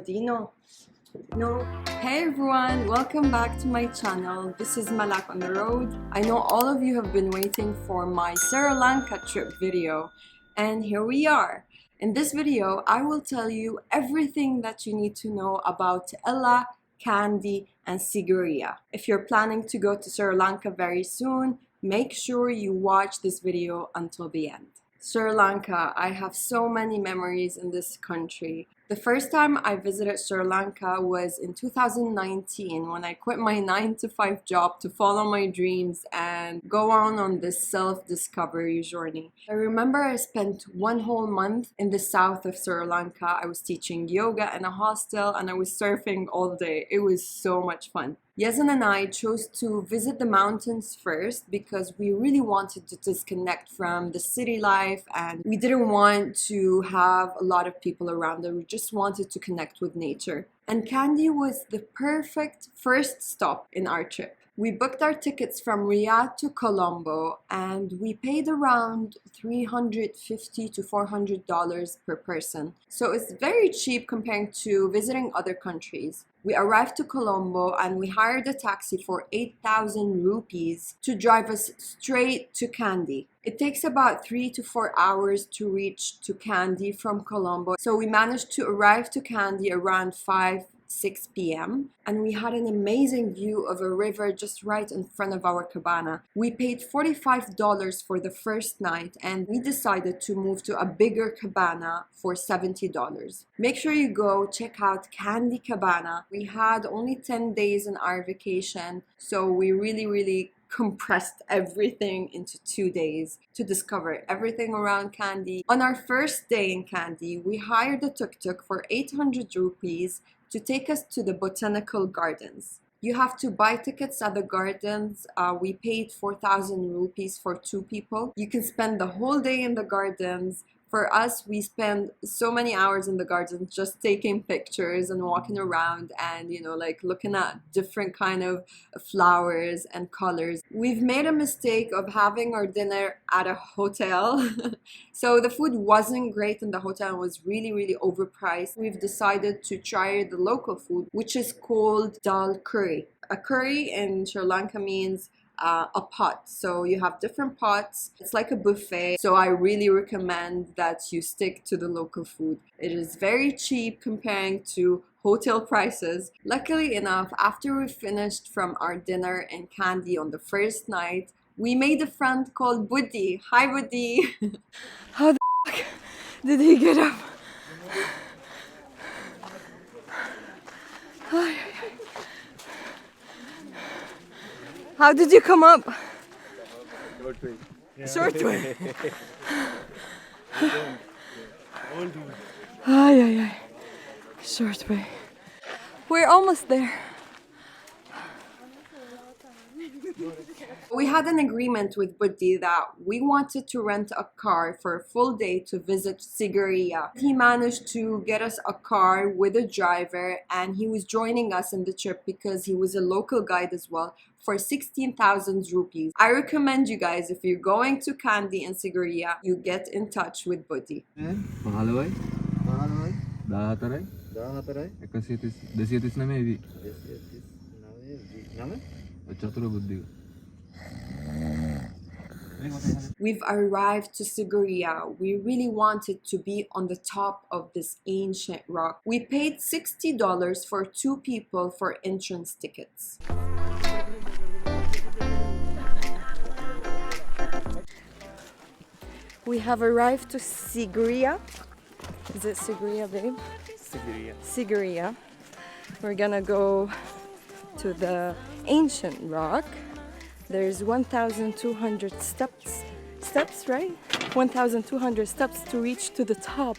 Buddi, no. Hey everyone, welcome back to my channel. This is Malak on the Road. I know all of you have been waiting for my Sri Lanka trip video, and here we are. In this video, I will tell you everything that you need to know about Ella, Kandy, and Sigiriya. If you're planning to go to Sri Lanka very soon, make sure you watch this video until the end. Sri Lanka, I have so many memories in this country. The first time I visited Sri Lanka was in 2019 when I quit my 9-to-5 job to follow my dreams and go on this self-discovery journey. I remember I spent one whole month in the south of Sri Lanka. I was teaching yoga in a hostel and I was surfing all day. It was so much fun. Yazan and I chose to visit the mountains first because we really wanted to disconnect from the city life and we didn't want to have a lot of people around us. We just wanted to connect with nature. And Kandy was the perfect first stop in our trip. We booked our tickets from Riyadh to Colombo and we paid around $350 to $400 per person. So it's very cheap comparing to visiting other countries. We arrived to Colombo and we hired a taxi for 8,000 rupees to drive us straight to Kandy. It takes about 3 to 4 hours to reach to Kandy from Colombo. So we managed to arrive to Kandy around 6 p.m. and we had an amazing view of a river just right in front of our cabana. We paid $45 for the first night and we decided to move to a bigger cabana for $70. Make sure you go check out Kandy Cabana. We had only 10 days in our vacation, so we really compressed everything into 2 days to discover everything around Kandy. On our first day in Kandy, we hired a tuk-tuk for 800 rupees to take us to the botanical gardens. You have to buy tickets at the gardens. We paid 4,000 rupees for 2 people. You can spend the whole day in the gardens. For us, we spend so many hours in the gardens just taking pictures and walking around and, like looking at different kind of flowers and colors. We've made a mistake of having our dinner at a hotel. So the food wasn't great in the hotel and was really overpriced. We've decided to try the local food, which is called dal curry. A curry in Sri Lanka means a pot, so you have different pots. It's like a buffet, so I really recommend that you stick to the local food. It is very cheap comparing to hotel prices. Luckily enough, after we finished from our dinner in Kandy on the first night, we made a friend called Buddi. Hi Buddi. How the fuck did he get up? How did you come up? Short way. Yeah. Short way. Short way. We're almost there. We had an agreement with Buddi that we wanted to rent a car for a full day to visit Sigiriya. He managed to get us a car with a driver and he was joining us in the trip because he was a local guide as well for 16,000 rupees. I recommend you guys, if you're going to Kandy and Sigiriya, you get in touch with Buddi. Mahalaway? Dahataray? Desiatis na maybe. We've arrived to Sigiriya. We really wanted to be on the top of this ancient rock. We paid $60 for 2 people for entrance tickets. We have arrived to Sigiriya. Is it Sigiriya, babe? Sigiriya. We're gonna go to the ancient rock. There's 1,200 steps, right? 1,200 steps to reach to the top.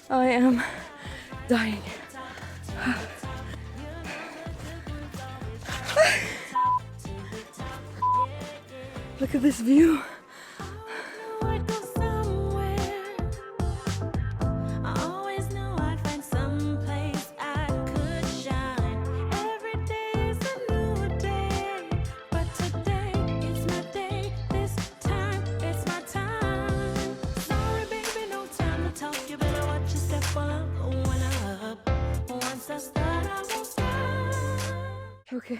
I am dying. Look at this view. Okay,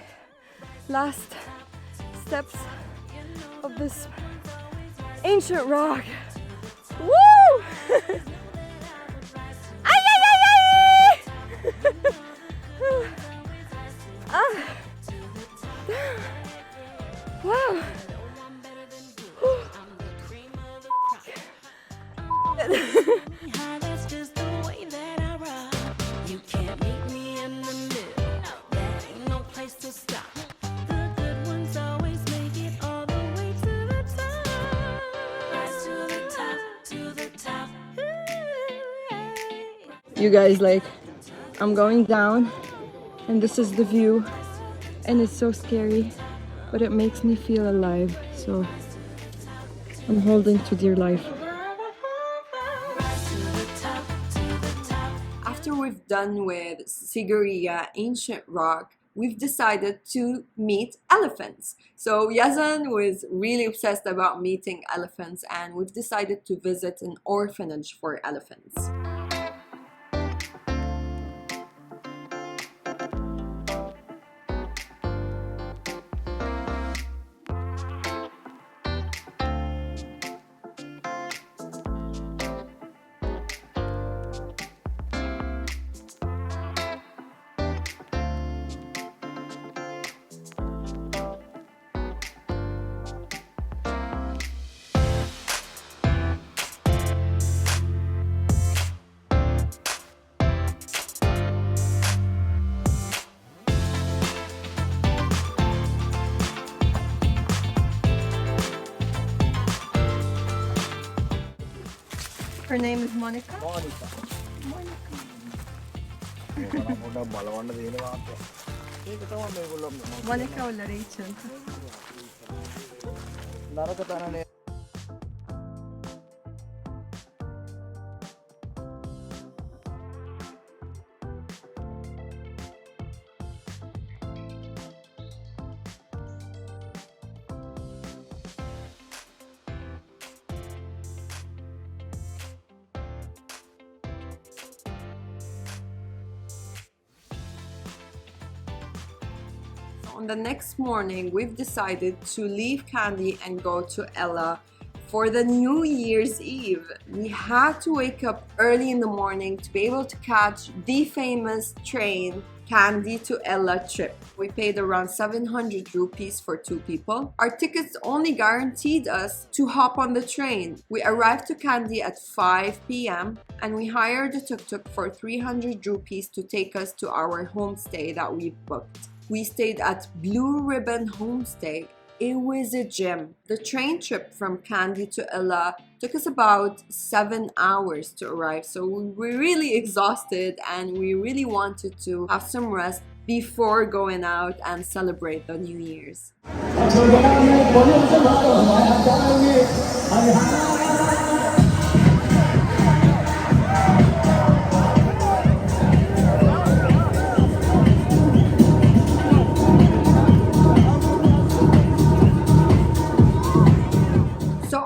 last steps of this ancient rock. Woo! Ay, ay, ay, ay! Ah. Wow. That's just the way that I rock. You can't meet me in the middle. There ain't no place to stop. The good ones always make it all the way to the top. Rise to the top, to the top. You guys, like, I'm going down and this is the view and it's so scary, but it makes me feel alive, so I'm holding to dear life. After we've done with Sigiriya, ancient rock, we've decided to meet elephants. So Yazan was really obsessed about meeting elephants, and we've decided to visit an orphanage for elephants. Her name is Monica. Monica or Rachel? On the next morning, we've decided to leave Kandy and go to Ella for the New Year's Eve. We had to wake up early in the morning to be able to catch the famous train Kandy to Ella trip. We paid around 700 rupees for 2 people. Our tickets only guaranteed us to hop on the train. We arrived to Kandy at 5 p.m. and we hired a tuk-tuk for 300 rupees to take us to our homestay that we booked. We stayed at Blue Ribbon Homestay. It was a gem. The train trip from Kandy to Ella took us about 7 hours to arrive, so we were really exhausted and we really wanted to have some rest before going out and celebrate the New Year's.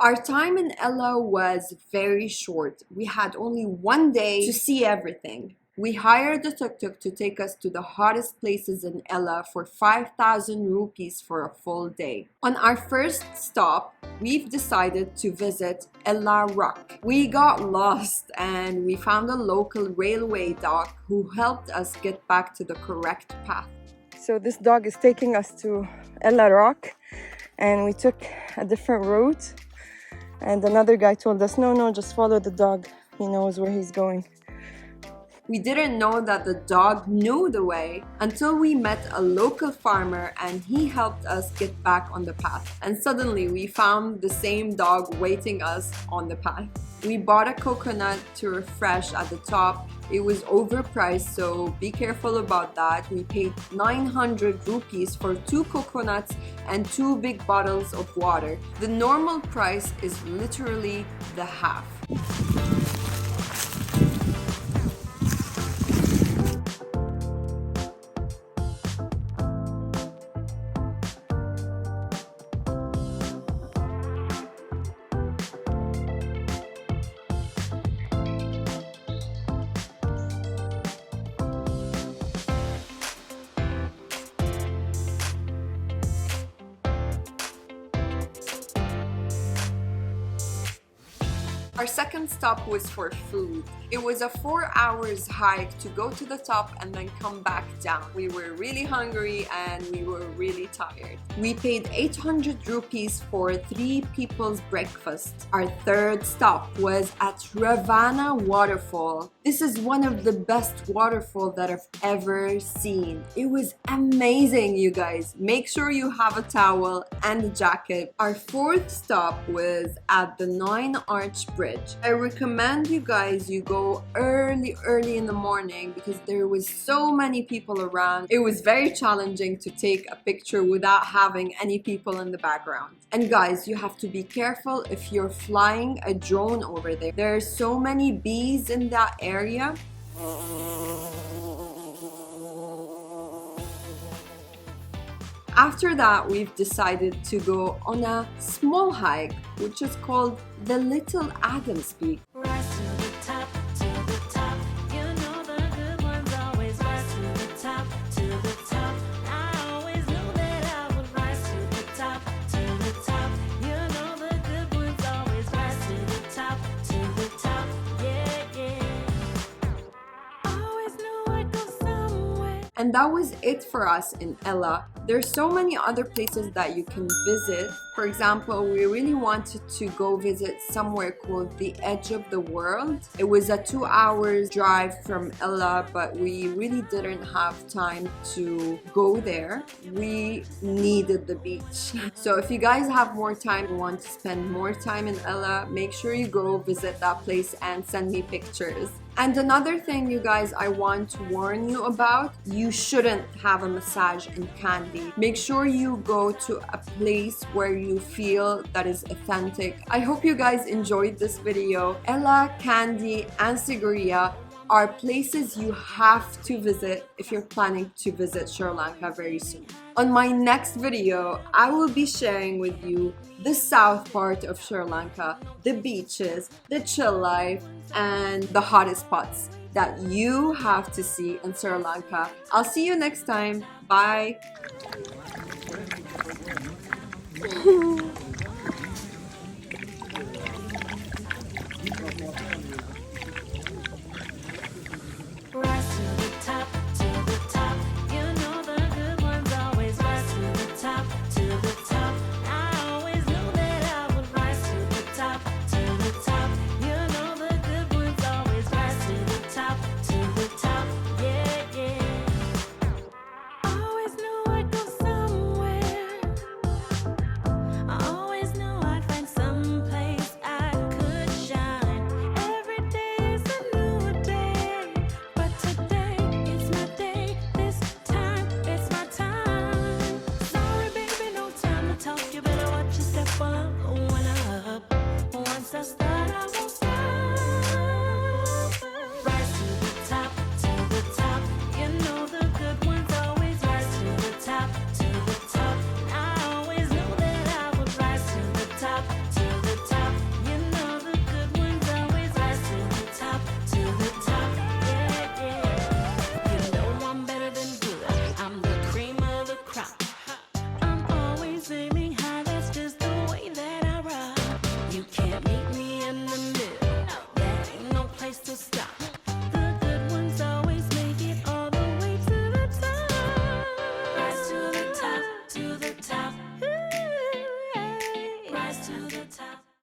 Our time in Ella was very short. We had only 1 day to see everything. We hired a tuk-tuk to take us to the hottest places in Ella for 5,000 rupees for a full day. On our first stop, we've decided to visit Ella Rock. We got lost and we found a local railway dog who helped us get back to the correct path. So this dog is taking us to Ella Rock and we took a different route. And another guy told us, no, just follow the dog. He knows where he's going. We didn't know that the dog knew the way until we met a local farmer and he helped us get back on the path. And suddenly we found the same dog waiting us on the path. We bought a coconut to refresh at the top. It was overpriced, so be careful about that. We paid 900 rupees for 2 coconuts and 2 big bottles of water. The normal price is literally the half. Our second stop was for food. It was a 4 hours hike to go to the top and then come back down. We were really hungry and we were really tired. We paid 800 rupees for 3 people's breakfast. Our third stop was at Rawana Waterfall. This is one of the best waterfalls that I've ever seen. It was amazing, you guys. Make sure you have a towel and a jacket. Our fourth stop was at the 9 Arch Bridge. I recommend you guys go early in the morning because there was so many people around. It was very challenging to take a picture without having any people in the background. And guys, you have to be careful if you're flying a drone over there. There are so many bees in that area. After that, we've decided to go on a small hike, which is called the Little Adams Peak. Rise to the top, to the top. You know the good ones always rise to the top, to the top. I always knew that I would rise to the top, to the top. You know the good ones always rise to the top, to the top. Yeah, yeah. Always knew I'd go somewhere. And that was it for us in Ella. There's so many other places that you can visit. For example, we really wanted to go visit somewhere called the Edge of the World. It was a 2 hours drive from Ella, but we really didn't have time to go there. We needed the beach. So if you guys have more time and want to spend more time in Ella, make sure you go visit that place and send me pictures. And another thing, you guys, I want to warn you about, you shouldn't have a massage in Kandy. Make sure you go to a place where you feel that is authentic. I hope you guys enjoyed this video. Ella, Kandy, and Sigiriya are places you have to visit if you're planning to visit Sri Lanka very soon. On my next video, I will be sharing with you the south part of Sri Lanka, the beaches, the chill life, and the hottest spots that you have to see in Sri Lanka. I'll see you next time. Bye.